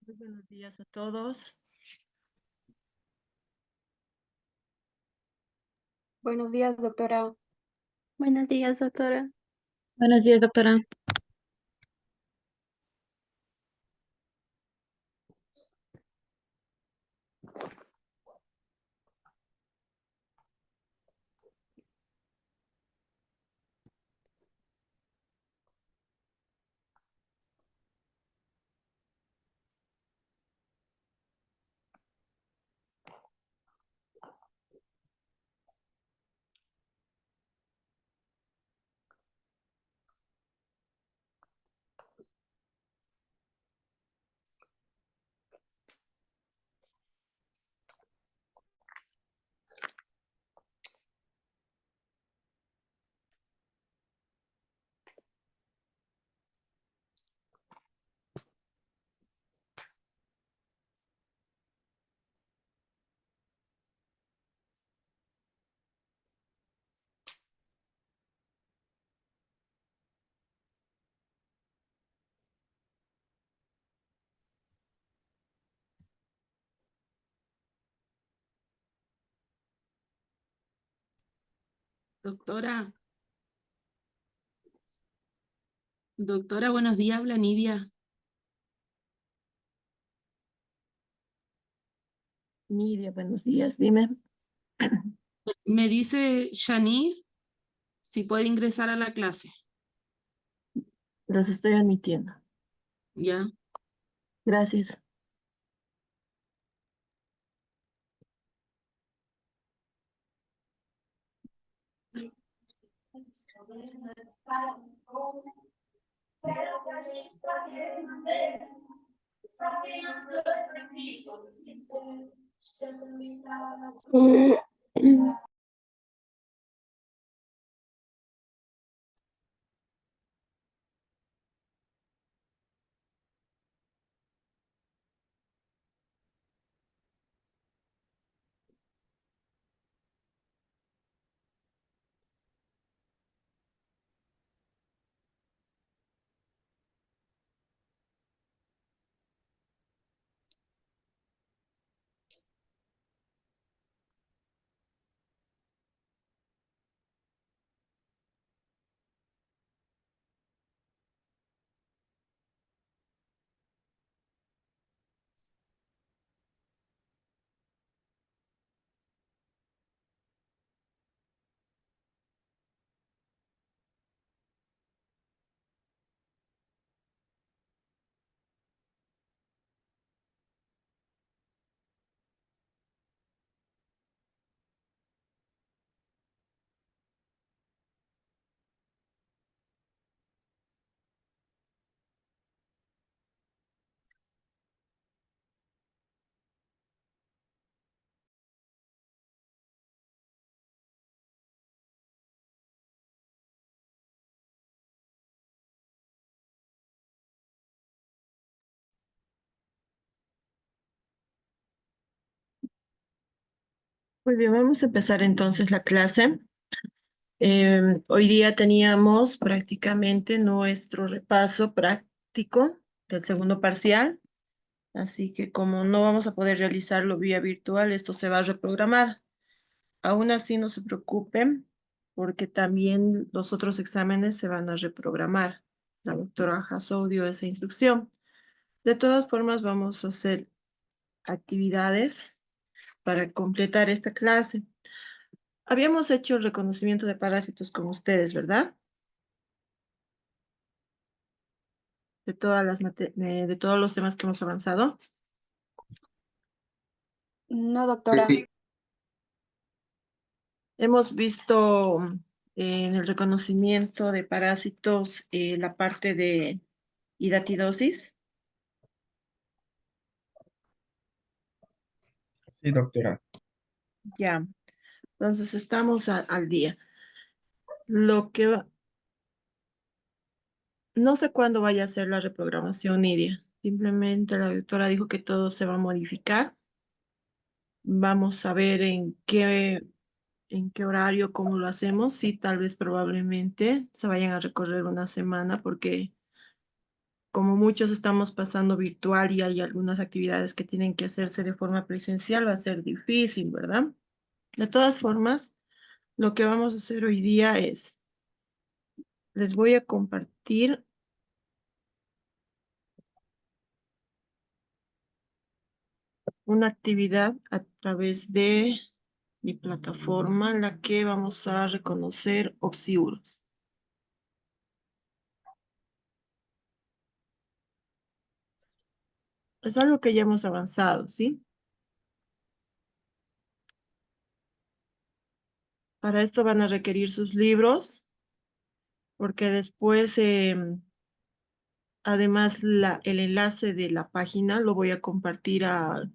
Muy buenos días a todos. Buenos días, doctora. Buenos días, doctora. Buenos días, doctora. Doctora, doctora, buenos días, habla Nidia. Nidia, buenos días. Dime, Me dice Shanice si puede ingresar a la clase, los estoy admitiendo. ¿ya? Gracias. Muy bien, vamos a empezar entonces la clase. Hoy día teníamos prácticamente nuestro repaso práctico del segundo parcial, así que como no vamos a poder realizarlo vía virtual, esto se va a reprogramar. Aún así, no se preocupen, porque también los otros exámenes se van a reprogramar. La doctora Hassou dio esa instrucción. De todas formas, vamos a hacer actividades para completar esta clase. Habíamos hecho el reconocimiento de parásitos con ustedes, ¿verdad? De todas de todos los temas que hemos avanzado. No, doctora. Sí. Hemos visto en el reconocimiento de parásitos la parte de hidatidosis. Sí, doctora. Ya, entonces estamos al día. Lo que no sé cuándo vaya a ser la reprogramación, Nidia. Simplemente la doctora dijo que todo se va a modificar. Vamos a ver en qué horario, cómo lo hacemos. Sí, tal vez probablemente se vayan a recorrer una semana porque como muchos estamos pasando virtual y hay algunas actividades que tienen que hacerse de forma presencial, va a ser difícil, ¿verdad? De todas formas, lo que vamos a hacer hoy día es, les voy a compartir una actividad a través de mi plataforma en la que vamos a reconocer oxiuros. Es algo que ya hemos avanzado, ¿sí? Para esto van a requerir sus libros, porque después, además, el enlace de la página lo voy a compartir a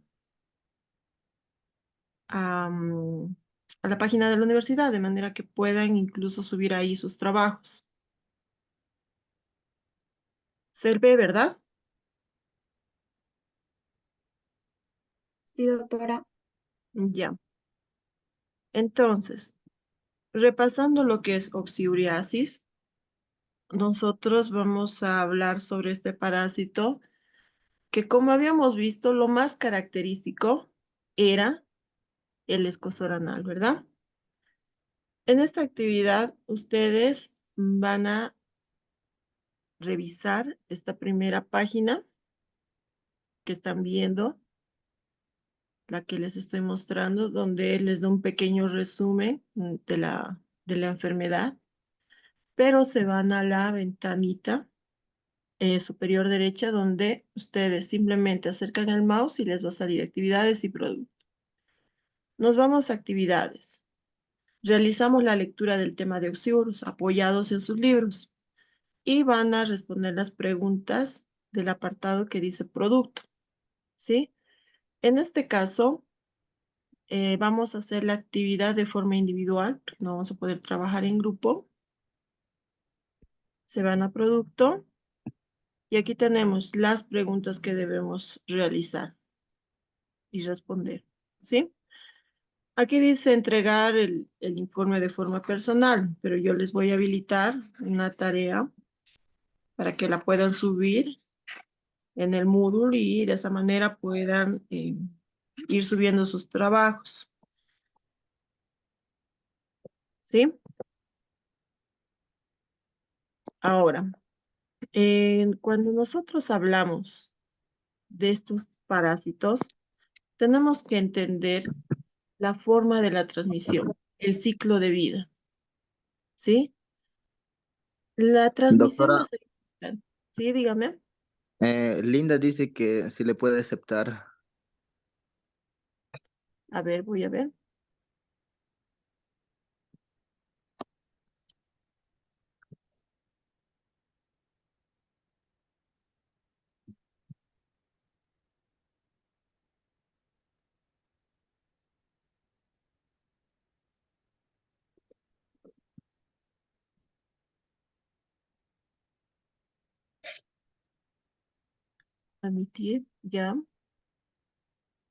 la página de la universidad, de manera que puedan incluso subir ahí sus trabajos. Se ve, ¿verdad? Sí, doctora. Ya. Entonces, repasando lo que es oxiuriasis, nosotros vamos a hablar sobre este parásito que, como habíamos visto, lo más característico era el escozor anal, ¿verdad? En esta actividad, ustedes van a revisar esta primera página que están viendo, la que les estoy mostrando, donde les da un pequeño resumen de la enfermedad, pero se van a la ventanita superior derecha, donde ustedes simplemente acercan el mouse y les va a salir actividades y productos. Nos vamos a actividades. Realizamos la lectura del tema de oxiuros apoyados en sus libros y van a responder las preguntas del apartado que dice producto, ¿sí? En este caso, vamos a hacer la actividad de forma individual, no vamos a poder trabajar en grupo. Se van a producto y aquí tenemos las preguntas que debemos realizar y responder, ¿sí? Aquí dice entregar el informe de forma personal, pero yo les voy a habilitar una tarea para que la puedan subir en el Moodle y de esa manera puedan ir subiendo sus trabajos, ¿sí? Ahora, cuando nosotros hablamos de estos parásitos, tenemos que entender la forma de la transmisión, el ciclo de vida, ¿sí? La transmisión va a Doctora, ser importante. Sí, dígame. Linda dice que si le puede aceptar. A ver, voy a ver. Admitir, ya.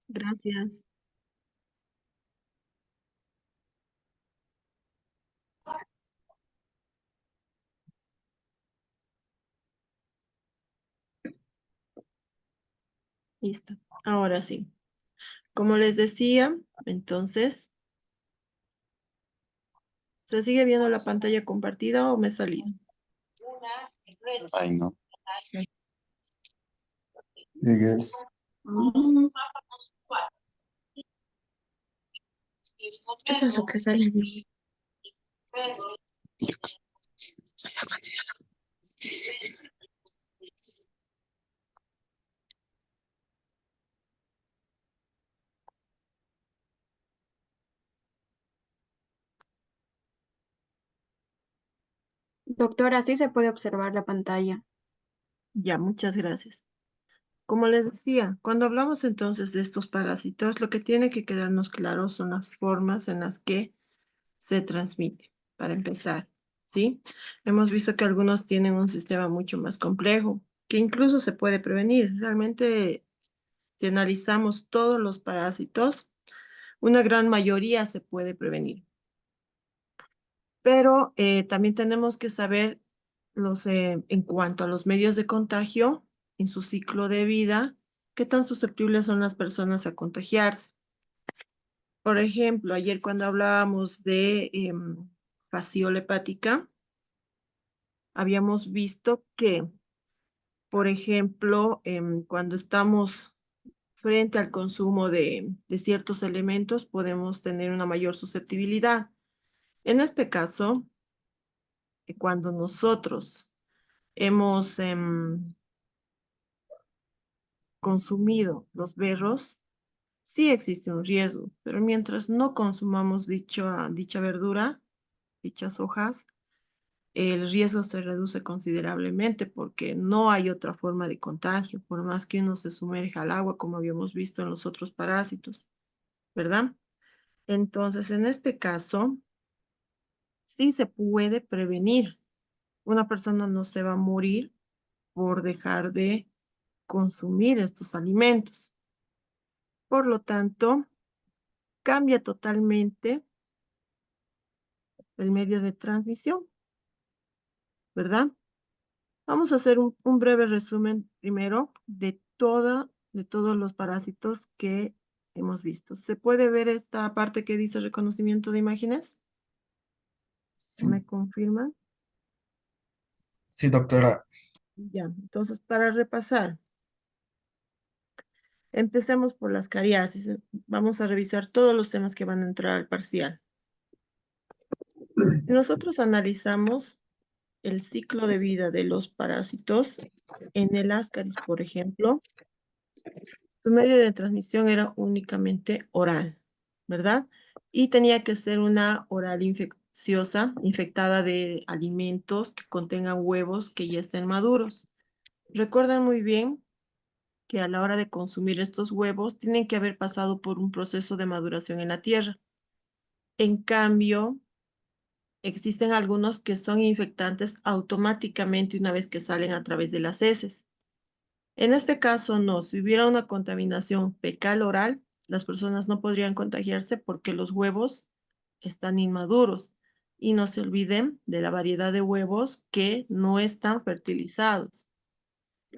Gracias. Listo. Ahora sí. Como les decía, entonces, ¿se sigue viendo la pantalla compartida o me salí? Ay, no. Mm, eso es lo que sale. Doctora, sí se puede observar la pantalla. Ya, muchas gracias. Como les decía, cuando hablamos entonces de estos parásitos, lo que tiene que quedarnos claro son las formas en las que se transmite, para empezar, ¿sí? Hemos visto que algunos tienen un sistema mucho más complejo, que incluso se puede prevenir. Realmente, si analizamos todos los parásitos, una gran mayoría se puede prevenir. Pero también tenemos que saber en cuanto a los medios de contagio, en su ciclo de vida, ¿qué tan susceptibles son las personas a contagiarse? Por ejemplo, ayer cuando hablábamos de fasciola hepática, habíamos visto que, por ejemplo, cuando estamos frente al consumo de ciertos elementos, podemos tener una mayor susceptibilidad. En este caso, cuando nosotros hemos consumido los berros, sí existe un riesgo, pero mientras no consumamos dicha verdura, dichas hojas, el riesgo se reduce considerablemente porque no hay otra forma de contagio, por más que uno se sumerja al agua, como habíamos visto en los otros parásitos, ¿verdad? Entonces, en este caso, sí se puede prevenir. Una persona no se va a morir por dejar de consumir estos alimentos. Por lo tanto, cambia totalmente el medio de transmisión, ¿verdad? Vamos a hacer un breve resumen primero de todos los parásitos que hemos visto. ¿Se puede ver esta parte que dice reconocimiento de imágenes? Sí, ¿Me confirman? sí, doctora. Ya, entonces para repasar, empecemos por las cariáceas. Vamos a revisar todos los temas que van a entrar al parcial. Nosotros analizamos el ciclo de vida de los parásitos en el Ascaris, por ejemplo. Su medio de transmisión era únicamente oral, ¿verdad? Y tenía que ser una oral infecciosa, infectada de alimentos que contengan huevos que ya estén maduros. Recuerden muy bien que a la hora de consumir estos huevos tienen que haber pasado por un proceso de maduración en la tierra. En cambio, existen algunos que son infectantes automáticamente una vez que salen a través de las heces. En este caso, no. Si hubiera una contaminación fecal oral, las personas no podrían contagiarse porque los huevos están inmaduros. Y no se olviden de la variedad de huevos que no están fertilizados.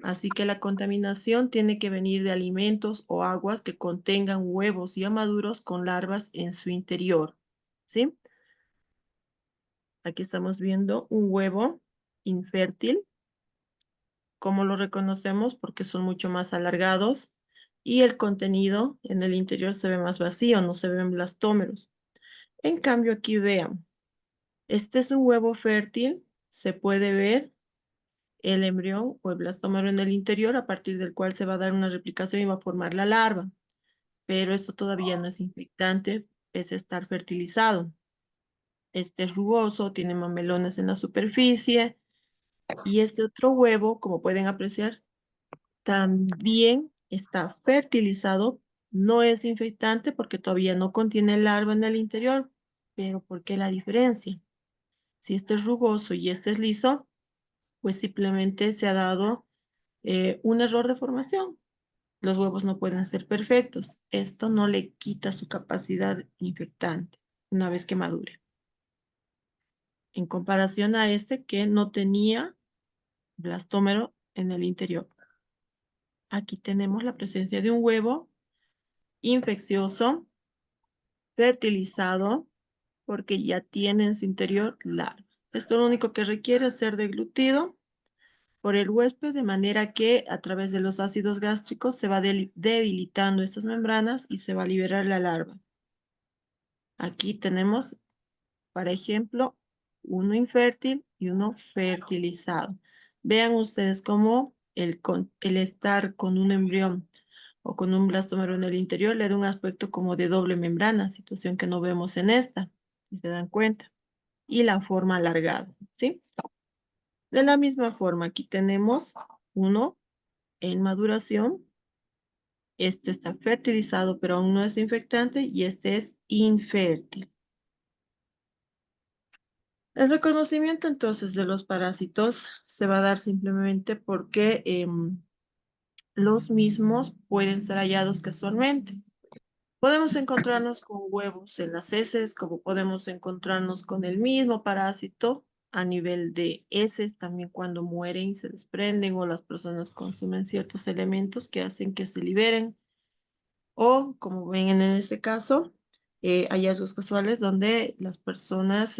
Así que la contaminación tiene que venir de alimentos o aguas que contengan huevos ya maduros con larvas en su interior. ¿Sí? Aquí estamos viendo un huevo infértil. ¿Cómo lo reconocemos? Porque son mucho más alargados y el contenido en el interior se ve más vacío, no se ven blastómeros. En cambio, aquí vean, este es un huevo fértil, se puede ver el embrión o el blastómero en el interior a partir del cual se va a dar una replicación y va a formar la larva. Pero esto todavía no es infectante, es estar fertilizado. Este es rugoso, tiene mamelones en la superficie y este otro huevo, como pueden apreciar, también está fertilizado, no es infectante porque todavía no contiene larva en el interior, pero ¿por qué la diferencia? Si este es rugoso y este es liso, pues simplemente se ha dado un error de formación. Los huevos no pueden ser perfectos. Esto no le quita su capacidad infectante una vez que madure. En comparación a este que no tenía blastómero en el interior. Aquí tenemos la presencia de un huevo infeccioso, fertilizado, porque ya tiene en su interior larva. Esto lo único que requiere es ser deglutido por el huésped, de manera que a través de los ácidos gástricos se va debilitando estas membranas y se va a liberar la larva. Aquí tenemos, por ejemplo, uno infértil y uno fertilizado. Vean ustedes cómo el estar con un embrión o con un blastómero en el interior le da un aspecto como de doble membrana, situación que no vemos en esta, si se dan cuenta. Y la forma alargada, ¿sí? De la misma forma, aquí tenemos uno en maduración. Este está fertilizado, pero aún no es infectante, y este es infértil. El reconocimiento entonces de los parásitos se va a dar simplemente porque los mismos pueden ser hallados casualmente. Podemos encontrarnos con huevos en las heces, como podemos encontrarnos con el mismo parásito a nivel de heces, también cuando mueren y se desprenden o las personas consumen ciertos elementos que hacen que se liberen. O, como ven en este caso, hallazgos casuales donde las personas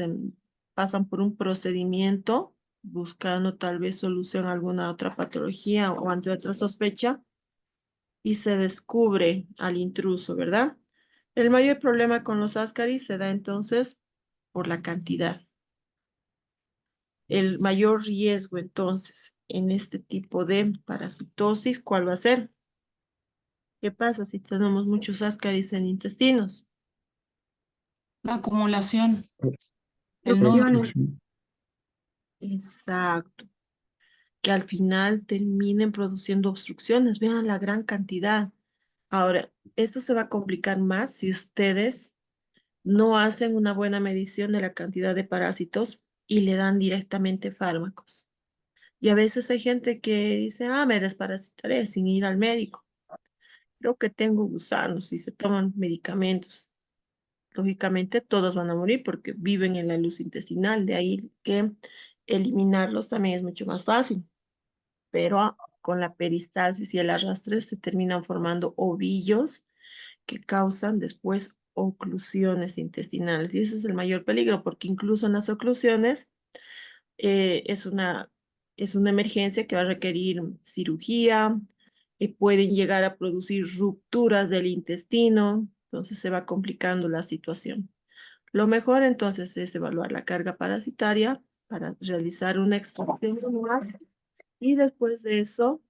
pasan por un procedimiento buscando tal vez solución a alguna otra patología o ante otra sospecha y se descubre al intruso, ¿verdad? El mayor problema con los ascaris se da entonces por la cantidad. El mayor riesgo entonces en este tipo de parasitosis, ¿cuál va a ser? ¿Qué pasa si tenemos muchos ascaris en intestinos? La acumulación, el nudo. Erupciones. Exacto. Que al final terminen produciendo obstrucciones. Vean la gran cantidad. Ahora, esto se va a complicar más si ustedes no hacen una buena medición de la cantidad de parásitos y le dan directamente fármacos. Y a veces hay gente que dice, me desparasitaré sin ir al médico. Creo que tengo gusanos y se toman medicamentos. Lógicamente todos van a morir porque viven en la luz intestinal, de ahí que eliminarlos también es mucho más fácil. Pero con la peristalsis y el arrastre se terminan formando ovillos que causan después oclusiones intestinales. Y ese es el mayor peligro, porque incluso en las oclusiones eh, es una, es una emergencia que va a requerir cirugía, pueden llegar a producir rupturas del intestino, entonces se va complicando la situación. Lo mejor entonces es evaluar la carga parasitaria para realizar una extracción lunar y después de eso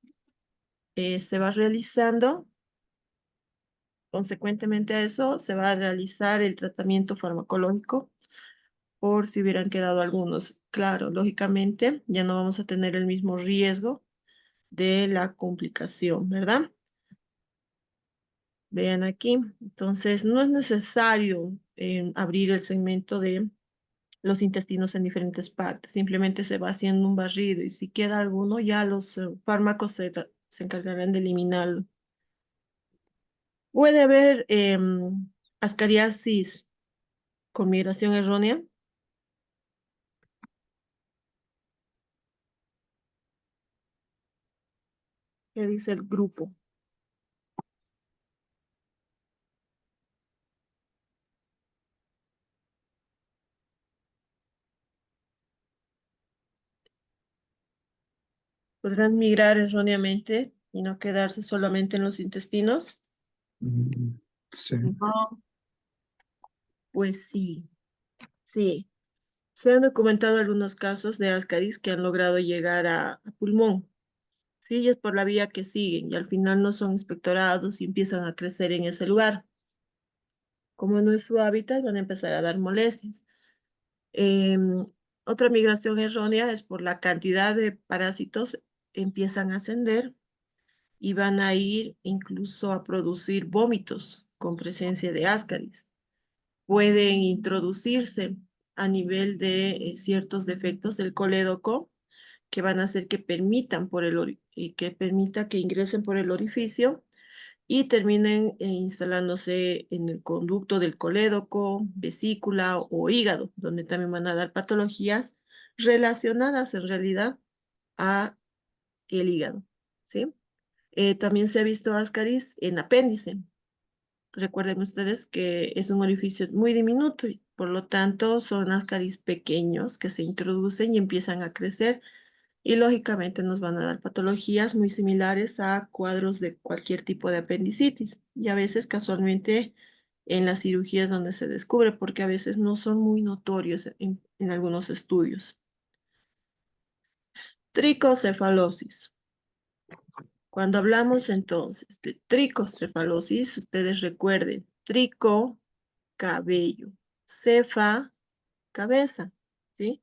se va realizando, consecuentemente a eso, se va a realizar el tratamiento farmacológico por si hubieran quedado algunos. Claro, lógicamente ya no vamos a tener el mismo riesgo de la complicación, ¿verdad? Vean aquí, entonces no es necesario abrir el segmento de los intestinos en diferentes partes, simplemente se va haciendo un barrido y si queda alguno ya los fármacos se encargarán de eliminarlo. Puede haber ascariasis con migración errónea. ¿Qué dice el grupo? ¿Podrán migrar erróneamente y no quedarse solamente en los intestinos? Sí. No. Pues sí, sí. Se han documentado algunos casos de ascaris que han logrado llegar a pulmón. Sí, y es por la vía que siguen y al final no son inspectorados y empiezan a crecer en ese lugar. Como no es su hábitat, van a empezar a dar molestias. Otra migración errónea es por la cantidad de parásitos empiezan a ascender y van a ir incluso a producir vómitos con presencia de ascaris. Pueden introducirse a nivel de ciertos defectos del colédoco que van a hacer que permitan que permita que ingresen por el orificio y terminen instalándose en el conducto del colédoco, vesícula o hígado, donde también van a dar patologías relacionadas en realidad a el hígado, ¿sí? También se ha visto ascaris en apéndice. Recuerden ustedes que es un orificio muy diminuto y por lo tanto son ascaris pequeños que se introducen y empiezan a crecer y lógicamente nos van a dar patologías muy similares a cuadros de cualquier tipo de apendicitis y a veces casualmente en las cirugías donde se descubre porque a veces no son muy notorios en algunos estudios. Tricocefalosis. Cuando hablamos entonces de tricocefalosis, ustedes recuerden, trico, cabello, cefa, cabeza, ¿sí?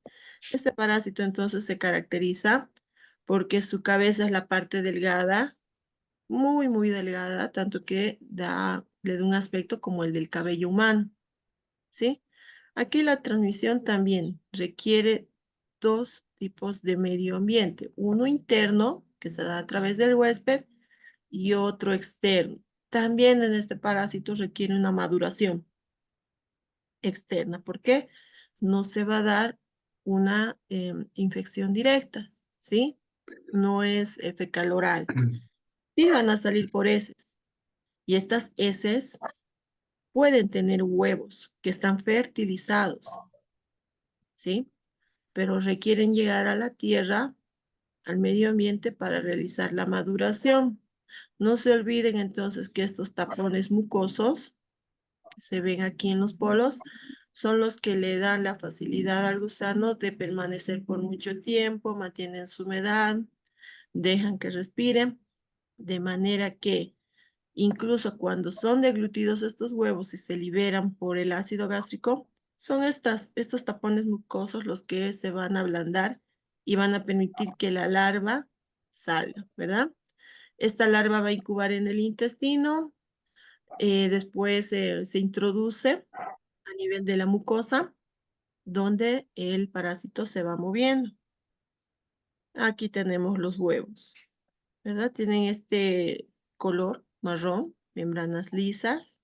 Este parásito entonces se caracteriza porque su cabeza es la parte delgada, muy, muy delgada, tanto que le da un aspecto como el del cabello humano, ¿sí? Aquí la transmisión también requiere dos tipos de medio ambiente, uno interno, que se da a través del huésped, y otro externo. También en este parásito requiere una maduración externa. ¿Por qué? No se va a dar una infección directa, ¿sí? No es fecal oral. Sí van a salir por heces. Y estas heces pueden tener huevos que están fertilizados, ¿sí? Pero requieren llegar a la tierra, al medio ambiente para realizar la maduración. No se olviden entonces que estos tapones mucosos que se ven aquí en los polos son los que le dan la facilidad al gusano de permanecer por mucho tiempo, mantienen su humedad, dejan que respiren, de manera que incluso cuando son deglutidos estos huevos y se liberan por el ácido gástrico, son estos tapones mucosos los que se van a ablandar y van a permitir que la larva salga, ¿verdad? Esta larva va a incubar en el intestino, después se introduce a nivel de la mucosa, donde el parásito se va moviendo. Aquí tenemos los huevos, ¿verdad? Tienen este color marrón, membranas lisas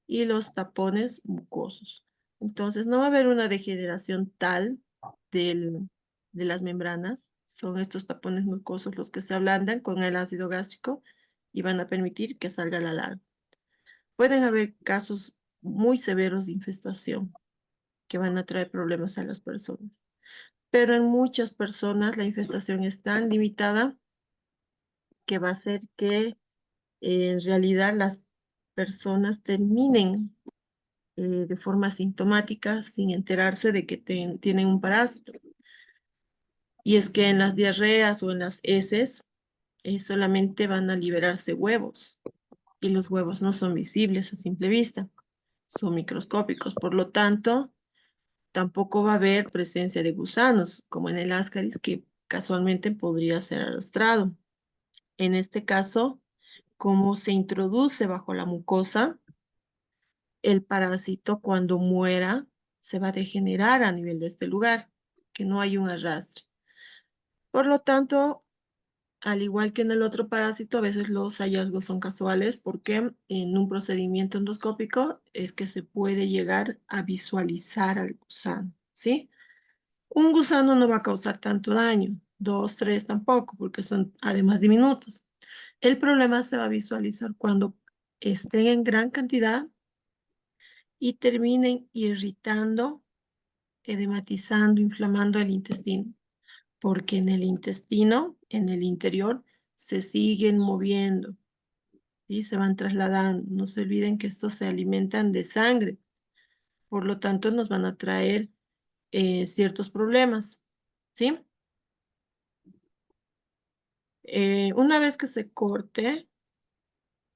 y los tapones mucosos. Entonces, no va a haber una degeneración tal de las membranas. Son estos tapones mucosos los que se ablandan con el ácido gástrico y van a permitir que salga la larva. Pueden haber casos muy severos de infestación que van a traer problemas a las personas. Pero en muchas personas la infestación es tan limitada que va a hacer que en realidad las personas terminen de forma sintomática sin enterarse de que tienen un parásito. Y es que en las diarreas o en las heces solamente van a liberarse huevos y los huevos no son visibles a simple vista, son microscópicos. Por lo tanto, tampoco va a haber presencia de gusanos, como en el ascaris, que casualmente podría ser arrastrado. En este caso, como se introduce bajo la mucosa, el parásito cuando muera se va a degenerar a nivel de este lugar, que no hay un arrastre. Por lo tanto, al igual que en el otro parásito, a veces los hallazgos son casuales porque en un procedimiento endoscópico es que se puede llegar a visualizar al gusano, ¿sí? Un gusano no va a causar tanto daño, 2, 3 tampoco, porque son además diminutos. El problema se va a visualizar cuando estén en gran cantidad y terminen irritando, edematizando, inflamando el intestino, porque en el intestino, en el interior, se siguen moviendo y se van trasladando. No se olviden que estos se alimentan de sangre, por lo tanto nos van a traer ciertos problemas, ¿sí? Una vez que se corte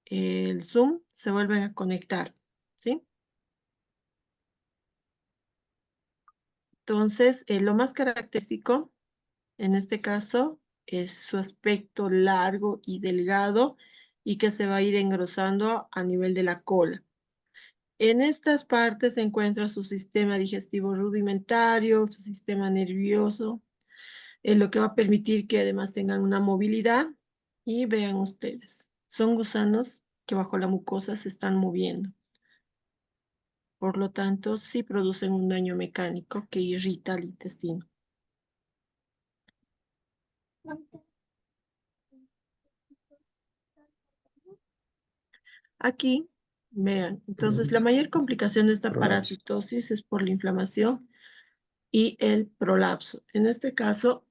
el Zoom, se vuelven a conectar, ¿sí? Entonces, lo más característico en este caso es su aspecto largo y delgado y que se va a ir engrosando a nivel de la cola. En estas partes se encuentra su sistema digestivo rudimentario, su sistema nervioso, lo que va a permitir que además tengan una movilidad. Y vean ustedes, son gusanos que bajo la mucosa se están moviendo. Por lo tanto, sí producen un daño mecánico que irrita el intestino. Aquí, vean, entonces la mayor complicación de esta parasitosis es por la inflamación y el prolapso. En este caso,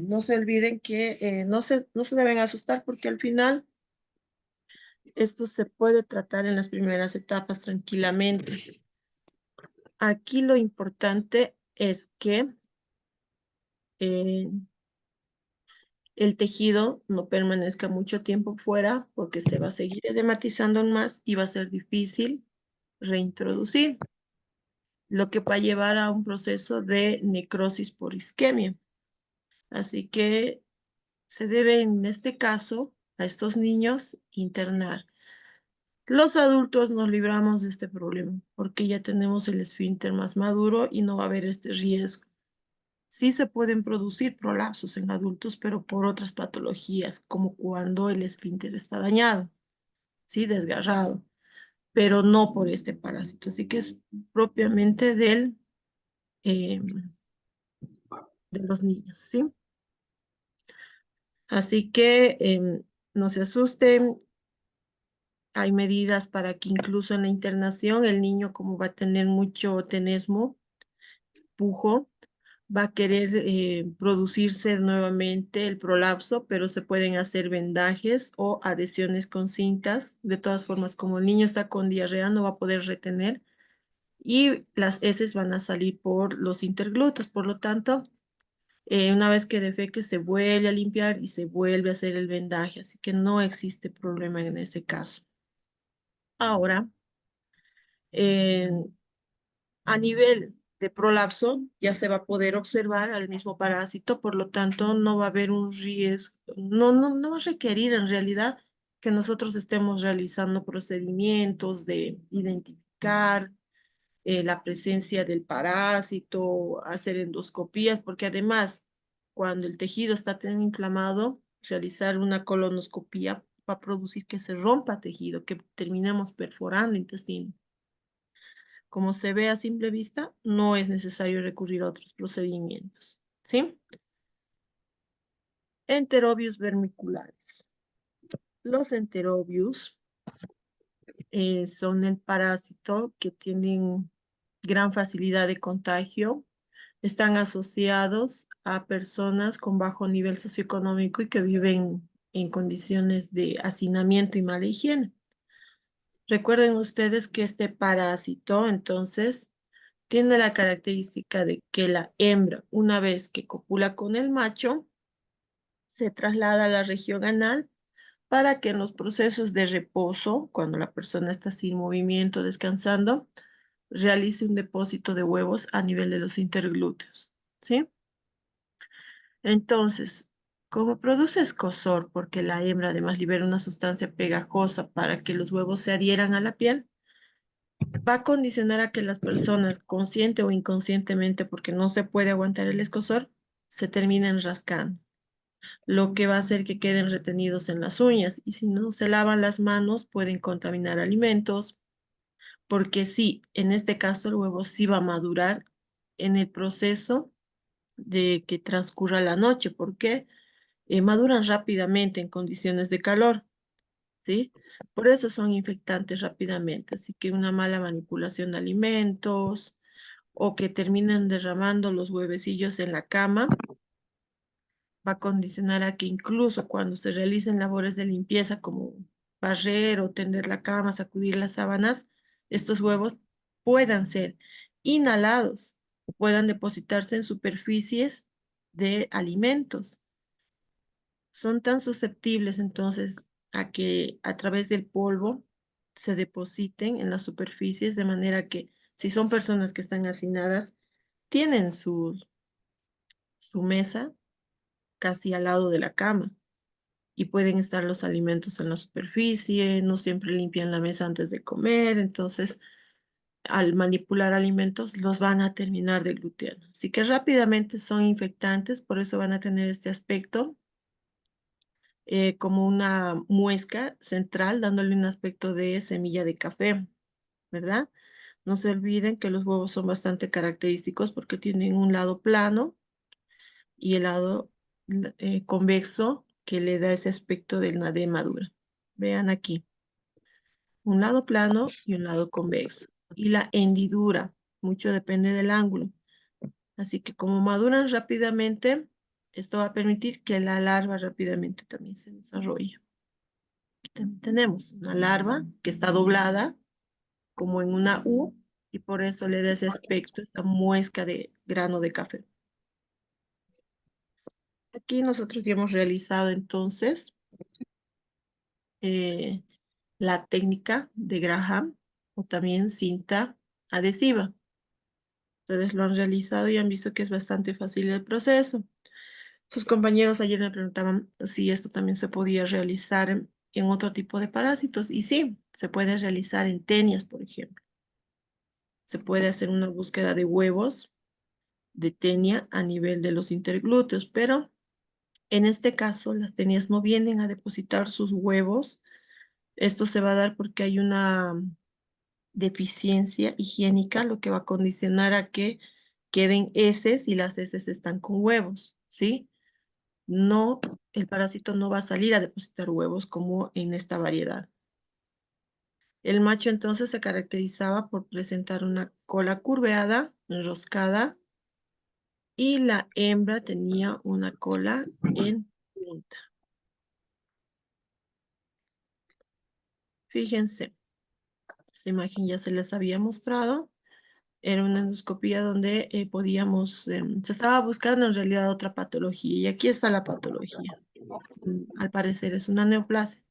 no se olviden que no se deben asustar porque al final esto se puede tratar en las primeras etapas tranquilamente. Aquí lo importante es que el tejido no permanezca mucho tiempo fuera porque se va a seguir edematizando más y va a ser difícil reintroducir, lo que va a llevar a un proceso de necrosis por isquemia. Así que se debe en este caso a estos niños internar. Los adultos nos libramos de este problema porque ya tenemos el esfínter más maduro y no va a haber este riesgo. Sí se pueden producir prolapsos en adultos, pero por otras patologías, como cuando el esfínter está dañado, sí, desgarrado, pero no por este parásito. Así que es propiamente del de los niños, ¿sí? Así que no se asusten. Hay medidas para que incluso en la internación el niño, como va a tener mucho tenesmo, pujo, va a querer producirse nuevamente el prolapso, pero se pueden hacer vendajes o adhesiones con cintas. De todas formas, como el niño está con diarrea, no va a poder retener y las heces van a salir por los interglúteos. Por lo tanto, una vez que defeque, se vuelve a limpiar y se vuelve a hacer el vendaje. Así que no existe problema en ese caso. Ahora, eh, a nivel de prolapso, ya se va a poder observar al mismo parásito, por lo tanto, no va a haber un riesgo, no va a requerir en realidad que nosotros estemos realizando procedimientos de identificar la presencia del parásito, hacer endoscopías, porque además, cuando el tejido está tan inflamado, realizar una colonoscopía va a producir que se rompa tejido, que terminemos perforando intestino. Como se ve a simple vista, no es necesario recurrir a otros procedimientos, ¿sí? Enterobius vermiculares. Los enterobius son el parásito que tienen gran facilidad de contagio. Están asociados a personas con bajo nivel socioeconómico y que viven en condiciones de hacinamiento y mala higiene. Recuerden ustedes que este parásito, entonces, tiene la característica de que la hembra, una vez que copula con el macho, se traslada a la región anal para que en los procesos de reposo, cuando la persona está sin movimiento, descansando, realice un depósito de huevos a nivel de los interglúteos, ¿sí? Entonces, como produce escozor, porque la hembra además libera una sustancia pegajosa para que los huevos se adhieran a la piel, va a condicionar a que las personas, consciente o inconscientemente, porque no se puede aguantar el escozor, se terminen rascando, lo que va a hacer que queden retenidos en las uñas. Y si no se lavan las manos, pueden contaminar alimentos, porque sí, en este caso el huevo sí va a madurar en el proceso de que transcurra la noche, porque maduran rápidamente en condiciones de calor, ¿sí? Por eso son infectantes rápidamente. Así que una mala manipulación de alimentos o que terminan derramando los huevecillos en la cama va a condicionar a que incluso cuando se realicen labores de limpieza como barrer o tender la cama, sacudir las sábanas, estos huevos puedan ser inhalados o puedan depositarse en superficies de alimentos. Son tan susceptibles entonces a que a través del polvo se depositen en las superficies de manera que si son personas que están hacinadas, tienen su mesa casi al lado de la cama y pueden estar los alimentos en la superficie, no siempre limpian la mesa antes de comer, entonces al manipular alimentos los van a terminar degluteando. Así que rápidamente son infectantes, por eso van a tener este aspecto como una muesca central, dándole un aspecto de semilla de café, ¿verdad? No se olviden que los huevos son bastante característicos porque tienen un lado plano y el lado convexo que le da ese aspecto de la madura. Vean aquí, un lado plano y un lado convexo. Y la hendidura, mucho depende del ángulo. Así que como maduran rápidamente, esto va a permitir que la larva rápidamente también se desarrolle. También tenemos una larva que está doblada como en una U y por eso le da ese aspecto, esta muesca de grano de café. Aquí nosotros ya hemos realizado entonces eh, la técnica de Graham o también cinta adhesiva. Ustedes lo han realizado y han visto que es bastante fácil el proceso. Sus compañeros ayer me preguntaban si esto también se podía realizar en otro tipo de parásitos. Y sí, se puede realizar en tenias, por ejemplo. Se puede hacer una búsqueda de huevos de tenia a nivel de los interglúteos, pero en este caso las tenias no vienen a depositar sus huevos. Esto se va a dar porque hay una deficiencia higiénica, lo que va a condicionar a que queden heces y las heces están con huevos, ¿sí? No, el parásito no va a salir a depositar huevos como en esta variedad. El macho entonces se caracterizaba por presentar una cola curveada, enroscada, y la hembra tenía una cola en punta. Fíjense, esta imagen ya se les había mostrado. Era una endoscopía donde se estaba buscando en realidad otra patología. Y aquí está la patología. Al parecer es una neoplasia.